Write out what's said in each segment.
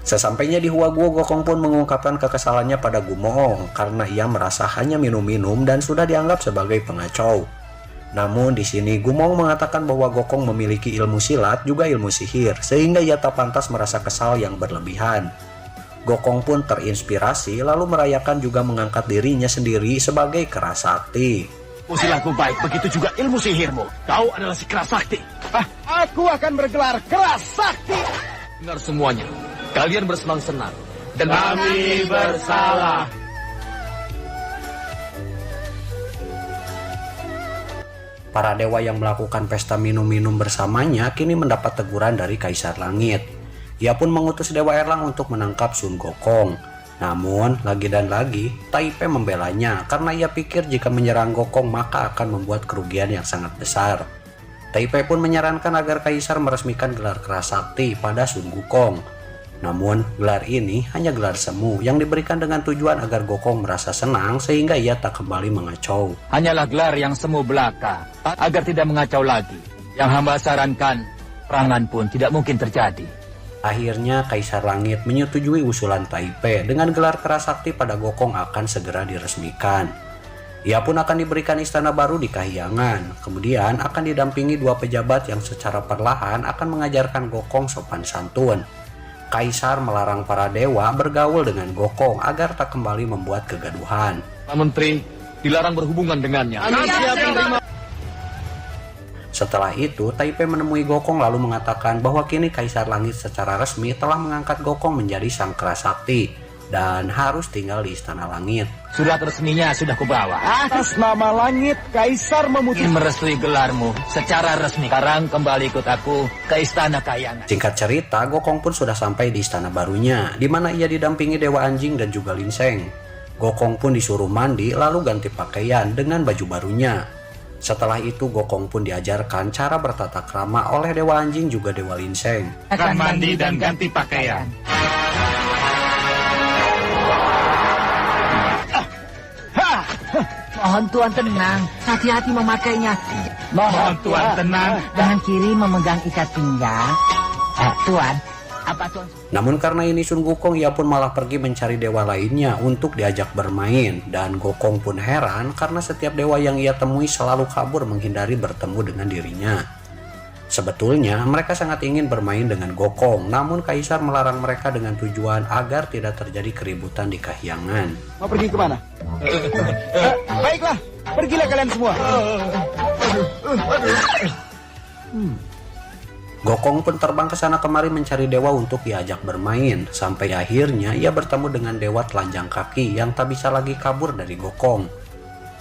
Sesampainya di Huaguo, Gokong pun mengungkapkan kekesalannya pada Gumoong karena ia merasa hanya minum-minum dan sudah dianggap sebagai pengacau. Namun di sini Gumoong mengatakan bahwa Gokong memiliki ilmu silat juga ilmu sihir, sehingga ia tak pantas merasa kesal yang berlebihan. Gokong pun terinspirasi lalu merayakan juga mengangkat dirinya sendiri sebagai Kerasakti. Silahku baik, begitu juga ilmu sihirmu. Kau adalah si Kerasakti. Aku akan bergelar Kerasakti. Dengar semuanya. Kalian bersenang-senang. Dan Kami bersalah. Para dewa yang melakukan pesta minum-minum bersamanya kini mendapat teguran dari Kaisar Langit. Ia pun mengutus Dewa Erlang untuk menangkap Sun Gokong. Namun, lagi dan lagi, Tai Pei membelanya karena ia pikir jika menyerang Gokong maka akan membuat kerugian yang sangat besar. Tai Pei pun menyarankan agar Kaisar meresmikan gelar Kerasakti pada Sun Gokong. Namun, gelar ini hanya gelar semu yang diberikan dengan tujuan agar Gokong merasa senang sehingga ia tak kembali mengacau. Hanyalah gelar yang semu belaka, agar tidak mengacau lagi. Yang hamba sarankan, perangan pun tidak mungkin terjadi. Akhirnya Kaisar Langit menyetujui usulan Tai Pei dengan gelar Kerasakti pada Gokong akan segera diresmikan. Ia pun akan diberikan istana baru di Kahyangan, kemudian akan didampingi dua pejabat yang secara perlahan akan mengajarkan Gokong sopan santun. Kaisar melarang para dewa bergaul dengan Gokong agar tak kembali membuat kegaduhan. Pak Menteri dilarang berhubungan dengannya. Setelah itu, Tai Pei menemui Gokong lalu mengatakan bahwa kini Kaisar Langit secara resmi telah mengangkat Gokong menjadi sang Kerasakti dan harus tinggal di Istana Langit. Surat resminya sudah kubawa. Atas nama langit, Kaisar memutuskan Ingin merestui gelarmu secara resmi. Sekarang kembali ikut aku ke Istana Kahyangan. Singkat cerita, Gokong pun sudah sampai di istana barunya, di mana ia didampingi Dewa Anjing dan juga Linseng. Gokong pun disuruh mandi lalu ganti pakaian dengan baju barunya. Setelah itu Gokong pun diajarkan cara bertata krama oleh Dewa Anjing juga Dewa Linseng. Akan mandi dan ganti pakaian. Mohon Tuan tenang, hati-hati memakainya. Mohon Tuan tenang. Tangan kiri memegang ikat pinggang. Tuan, apa Tuan? Namun karena ini Sun Gokong, ia pun malah pergi mencari dewa lainnya untuk diajak bermain. Dan Gokong pun heran karena setiap dewa yang ia temui selalu kabur menghindari bertemu dengan dirinya. Sebetulnya mereka sangat ingin bermain dengan Gokong, namun Kaisar melarang mereka dengan tujuan agar tidak terjadi keributan di Kahyangan. Mau pergi kemana? Baiklah, pergilah kalian semua. Gokong pun terbang ke sana kemari mencari dewa untuk diajak bermain. Sampai akhirnya ia bertemu dengan dewa telanjang kaki yang tak bisa lagi kabur dari Gokong.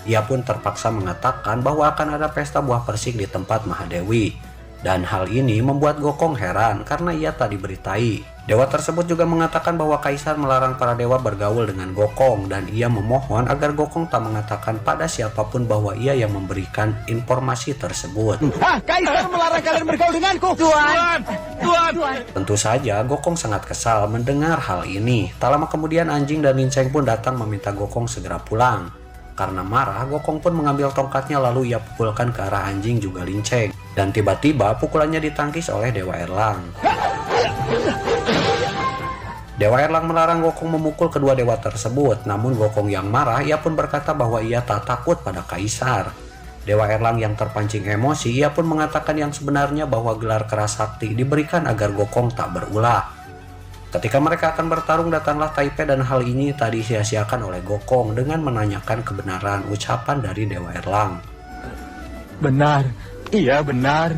Ia pun terpaksa mengatakan bahwa akan ada pesta buah persik di tempat Mahadewi. Dan hal ini membuat Gokong heran karena ia tak diberitai. Dewa tersebut juga mengatakan bahwa Kaisar melarang para dewa bergaul dengan Gokong dan ia memohon agar Gokong tak mengatakan pada siapapun bahwa ia yang memberikan informasi tersebut. Kaisar melarang kalian bergaul denganku. Tuan. Tentu saja Gokong sangat kesal mendengar hal ini. Tak lama kemudian Anjing dan Linseng pun datang meminta Gokong segera pulang. Karena marah, Gokong pun mengambil tongkatnya lalu ia pukulkan ke arah Anjing juga Linseng. Dan tiba-tiba pukulannya ditangkis oleh Dewa Erlang. Dewa Erlang melarang Gokong memukul kedua dewa tersebut. Namun Gokong yang marah, ia pun berkata bahwa ia tak takut pada Kaisar. Dewa Erlang yang terpancing emosi, ia pun mengatakan yang sebenarnya bahwa gelar Kerasakti diberikan agar Gokong tak berulah. Ketika mereka akan bertarung, datanglah Tai Pei dan hal ini tak disia-siakan oleh Gokong dengan menanyakan kebenaran ucapan dari Dewa Erlang. Benar, iya benar.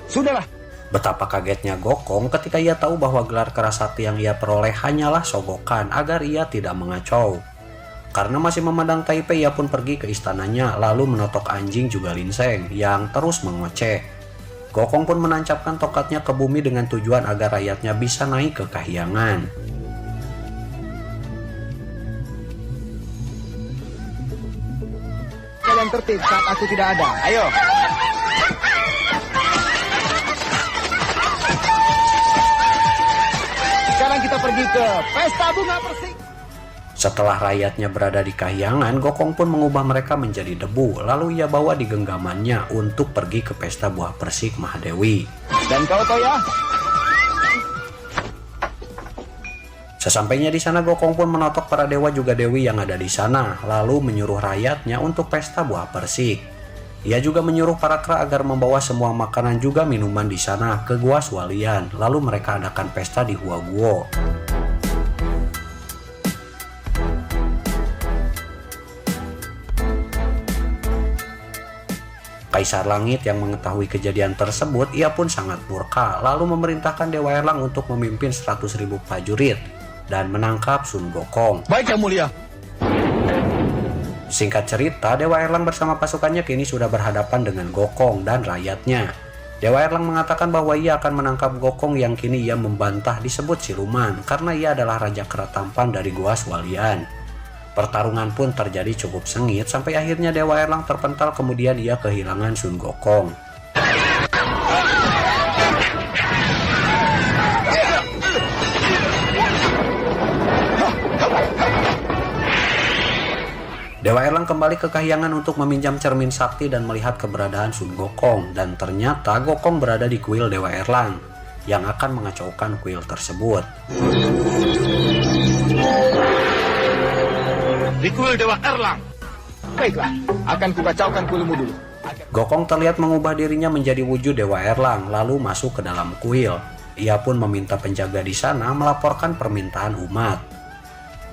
Sudahlah. Betapa kagetnya Gokong ketika ia tahu bahwa gelar Kerasakti yang ia peroleh hanyalah sogokan agar ia tidak mengacau. Karena masih memandang Tai Pei, ia pun pergi ke istananya lalu menotok Anjing juga Linseng yang terus mengoceh. Gokong pun menancapkan tongkatnya ke bumi dengan tujuan agar rakyatnya bisa naik ke Kahyangan. Kalian tertib saat aku tidak ada. Ayo. Sekarang kita pergi ke pesta bunga persik. Setelah rakyatnya berada di Kahyangan, Gokong pun mengubah mereka menjadi debu, lalu ia bawa di genggamannya untuk pergi ke pesta buah persik Mahadewi. Dan kau tahu ya? Sesampainya di sana, Gokong pun menotok para dewa juga dewi yang ada di sana, lalu menyuruh rakyatnya untuk pesta buah persik. Ia juga menyuruh para kera agar membawa semua makanan juga minuman di sana ke Gua Swalian, lalu mereka adakan pesta di Hua Guo. Kaisar Langit yang mengetahui kejadian tersebut, ia pun sangat murka, lalu memerintahkan Dewa Erlang untuk memimpin 100.000 prajurit dan menangkap Sun Gokong. Baik Yang Mulia. Singkat cerita, Dewa Erlang bersama pasukannya kini sudah berhadapan dengan Gokong dan rakyatnya. Dewa Erlang mengatakan bahwa ia akan menangkap Gokong yang kini ia membantah disebut siluman karena ia adalah raja kera tampan dari Gua Swalian. Pertarungan pun terjadi cukup sengit sampai akhirnya Dewa Erlang terpental, kemudian ia kehilangan Sun Gokong. Dewa Erlang kembali ke kahyangan untuk meminjam cermin sakti dan melihat keberadaan Sun Gokong, dan ternyata Gokong berada di kuil Dewa Erlang yang akan mengacaukan kuil tersebut. Di kuil Dewa Erlang. Baiklah, akan kukacaukan kuilmu dulu. Gokong terlihat mengubah dirinya menjadi wujud Dewa Erlang lalu masuk ke dalam kuil. Ia pun meminta penjaga di sana melaporkan permintaan umat.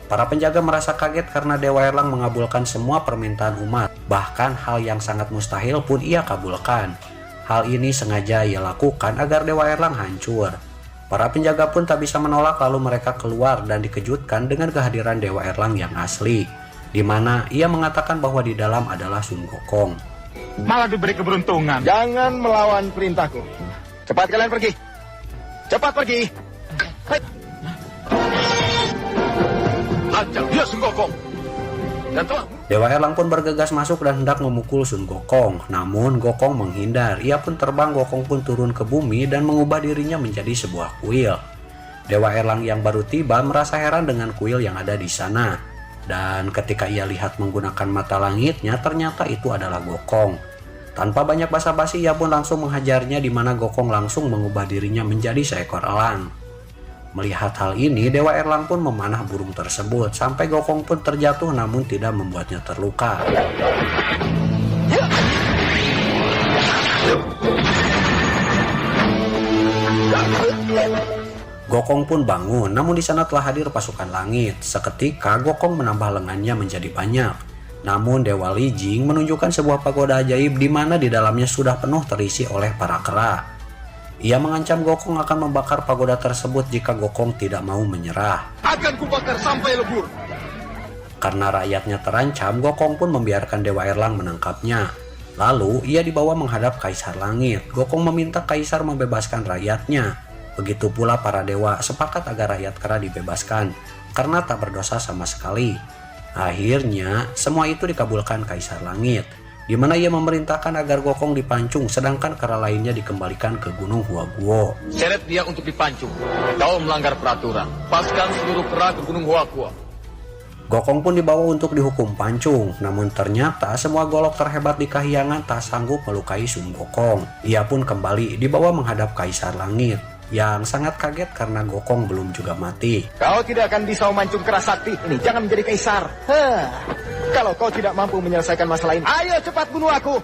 Para penjaga merasa kaget karena Dewa Erlang mengabulkan semua permintaan umat. Bahkan hal yang sangat mustahil pun ia kabulkan. Hal ini sengaja ia lakukan agar Dewa Erlang hancur. Para penjaga pun tak bisa menolak, lalu mereka keluar dan dikejutkan dengan kehadiran Dewa Erlang yang asli, di mana ia mengatakan bahwa di dalam adalah Sun Gokong. Malah diberi keberuntungan. Jangan melawan perintahku. Cepat kalian pergi. Cepat pergi. Hajar dia Sun Gokong. Dan telah Dewa Erlang pun bergegas masuk dan hendak memukul Sun Gokong. Namun Gokong menghindar. Ia pun terbang, Gokong pun turun ke bumi dan mengubah dirinya menjadi sebuah kuil. Dewa Erlang yang baru tiba merasa heran dengan kuil yang ada di sana. Dan ketika ia lihat menggunakan mata langitnya, ternyata itu adalah Gokong. Tanpa banyak basa-basi, ia pun langsung menghajarnya, di mana Gokong langsung mengubah dirinya menjadi seekor elang. Melihat hal ini, Dewa Erlang pun memanah burung tersebut sampai Gokong pun terjatuh namun tidak membuatnya terluka. Gokong pun bangun, namun di sana telah hadir pasukan langit. Seketika Gokong menambah lengannya menjadi banyak. Namun Dewa Li Jing menunjukkan sebuah pagoda ajaib di mana di dalamnya sudah penuh terisi oleh para kera. Ia mengancam Gokong akan membakar pagoda tersebut jika Gokong tidak mau menyerah. akan kubakar sampai lebur. Karena rakyatnya terancam, Gokong pun membiarkan Dewa Erlang menangkapnya. Lalu ia dibawa menghadap Kaisar Langit. Gokong meminta Kaisar membebaskan rakyatnya. Begitu pula para dewa sepakat agar rakyat kera dibebaskan karena tak berdosa sama sekali. Akhirnya semua itu dikabulkan Kaisar Langit, di mana ia memerintahkan agar Gokong dipancung sedangkan kera lainnya dikembalikan ke Gunung Hua Guo. Seret dia untuk dipancung. Kau melanggar peraturan. Paskan seluruh kera ke Gunung Hua Guo. Gokong pun dibawa untuk dihukum pancung, namun ternyata semua golok terhebat di kahyangan tak sanggup melukai Sun Gokong. Ia pun kembali dibawa menghadap Kaisar Langit, yang sangat kaget karena Gokong belum juga mati. Kau tidak akan bisa memancung kera sakti ini. Jangan menjadi kaisar. Kalau kau tidak mampu menyelesaikan masalah ini, ayo cepat bunuh aku.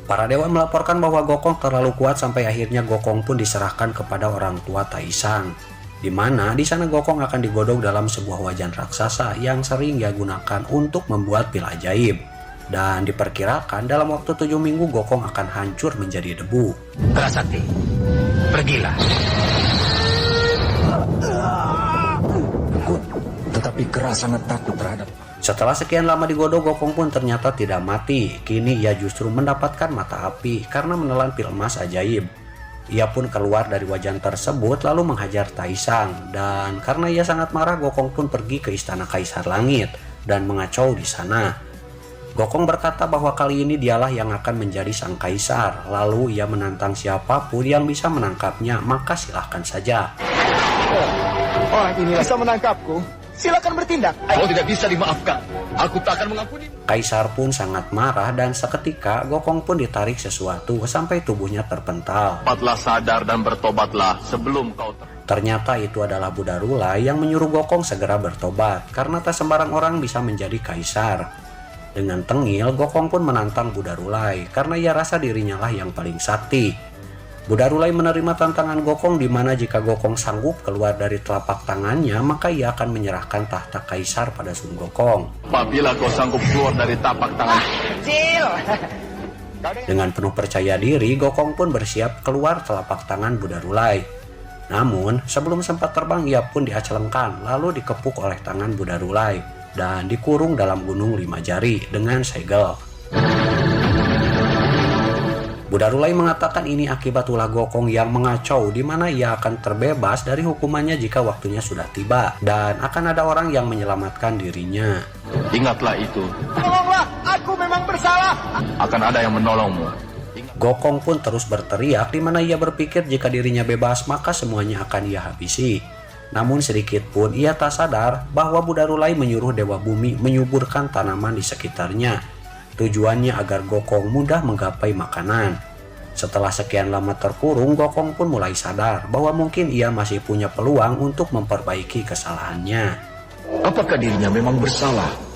Para dewa melaporkan bahwa Gokong terlalu kuat sampai akhirnya Gokong pun diserahkan kepada orang tua Taisang, di mana di sana Gokong akan digodok dalam sebuah wajan raksasa yang sering ia gunakan untuk membuat pil ajaib. Dan diperkirakan dalam waktu 7 minggu Gokong akan hancur menjadi debu. Kera sakti, pergilah. Tetapi kera sangat takut terhadap. Setelah sekian lama digodok, Gokong pun ternyata tidak mati. Kini ia justru mendapatkan mata api karena menelan pil emas ajaib. Ia pun keluar dari wajan tersebut lalu menghajar Taisang. Dan karena ia sangat marah, Gokong pun pergi ke istana Kaisar Langit dan mengacau di sana. Gokong berkata bahwa kali ini dialah yang akan menjadi sang kaisar. Lalu ia menantang siapapun yang bisa menangkapnya, maka silahkan saja. Orang ini bisa menangkapku. Silakan bertindak. Kau tidak bisa dimaafkan. Aku tak akan mengampuni. Kaisar pun sangat marah dan seketika Gokong pun ditarik sesuatu sampai tubuhnya terpental. Cepatlah sadar dan bertobatlah sebelum kau Ternyata itu adalah Buddha Rulai yang menyuruh Gokong segera bertobat karena tak sembarang orang bisa menjadi kaisar. Dengan tengil, Gokong pun menantang Buddha Rulai karena ia rasa dirinya lah yang paling sakti. Buddha Rulai menerima tantangan Gokong di mana jika Gokong sanggup keluar dari telapak tangannya, maka ia akan menyerahkan tahta kaisar pada Sun Gokong. Apabila kau sanggup keluar dari tapak tangan, Kecil. Dengan penuh percaya diri, Gokong pun bersiap keluar telapak tangan Buddha Rulai. Namun, sebelum sempat terbang ia pun diaclengkan lalu dikepuk oleh tangan Buddha Rulai dan dikurung dalam gunung 5 jari dengan segel. Buddha Rulai mengatakan ini akibat ulah Gokong yang mengacau di mana ia akan terbebas dari hukumannya jika waktunya sudah tiba dan akan ada orang yang menyelamatkan dirinya. ingatlah itu. Tolonglah, aku memang bersalah. Akan ada yang menolongmu. Gokong pun terus berteriak di mana ia berpikir jika dirinya bebas maka semuanya akan ia habisi. Namun sedikit pun ia tak sadar bahwa Buddha Rulai menyuruh Dewa Bumi menyuburkan tanaman di sekitarnya. Tujuannya agar Gokong mudah menggapai makanan. Setelah sekian lama terkurung, Gokong pun mulai sadar bahwa mungkin ia masih punya peluang untuk memperbaiki kesalahannya. Apakah dirinya memang bersalah?